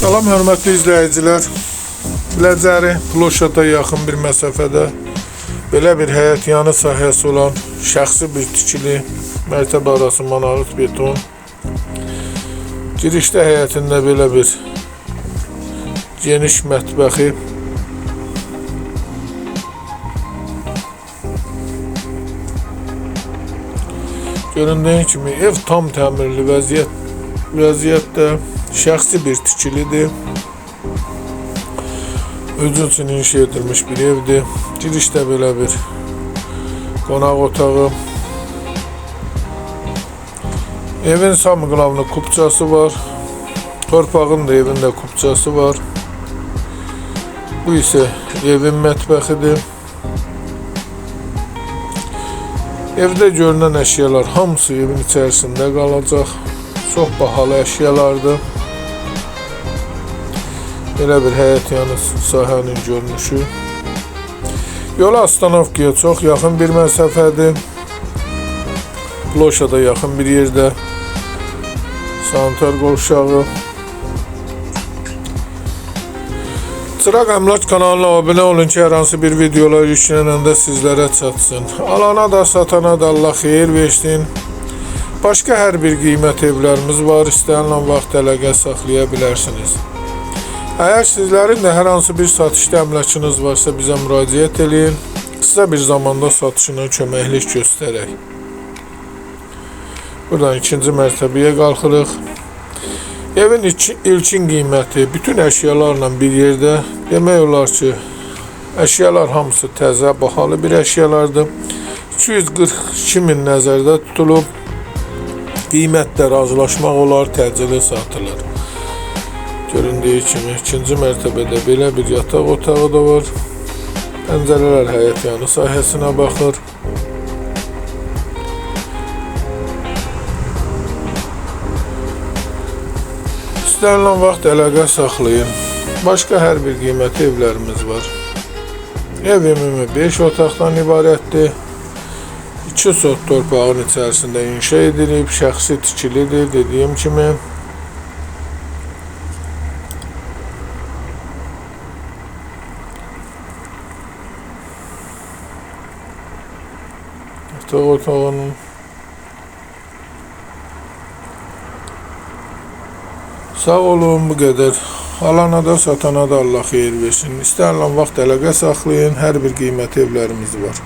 Salam hörmətli izləyicilər. Biləcəri ploşata yaxın bir məsafədə belə bir həyətyanı sahəsi olan şəxsi bir tikili mərtəbə arası monolit beton. Girişdə həyətində belə bir geniş mətbəxi, göründüyü kimi ev tam təmirli vəziyyətdə şəxsi bir tikilidir. Özü üçün inşa edilmiş bir evdir. Girişdə belə bir qonaq otağı. Evin samıqlavlı kupçası var. Torpağın da evində kupçası var. Bu isə evin mətbəxidir. Evdə görünən əşyalar hamısı evin içərisində qalacaq. Çox bahalı əşyalardır. Belə bir həyətyanı sahənin görünüşü. Yola Astanovkaya çox yaxın bir məsafədir. Ploşada yaxın bir yerdə. Sanitar qovşağı. Çıraq Əmlak kanalına abunə olun ki, hər hansı bir videolar yüklənəndə sizlərə çatsın. Alana da satana da Allah xeyir versin. Başqa hər bir qiymət evlərimiz var. İstənilən vaxt əlaqə saxlaya bilərsiniz. Əgər sizlərin də hər hansı bir satışda əmlakınız varsa bizə müraciət edin. Qısa bir zamanda satışına köməklik göstərək. Buradan ikinci mərtəbəyə qalxırıq. Evin ilkin qiyməti bütün əşyalarla bir yerdə. Demək olar ki, əşyalar hamısı təzə, bahalı bir əşyalardır. 242.000 nəzərdə tutulub. Qiymətlə razılaşmaq olar, təcili satılır. Göründüyü kimi ikinci mərtəbədə belə bir yataq otağı da var. Pəncərələr həyətyanı sahəsinə baxır. İstənilən vaxt əlaqə saxlayın. Başqa hər bir qiymətli evlərimiz var. Ev ümumi 5 otaqdan ibarətdir. 2 sot torpağın içərisində inşa edilib, şəxsi tikilidir dediyim kimi. Yataq otağının sağ olun, bu qədər. Alana da satana da Allah xeyir versin. İstənilən vaxt əlaqə saxlayın, hər bir qiymətli evlərimiz var.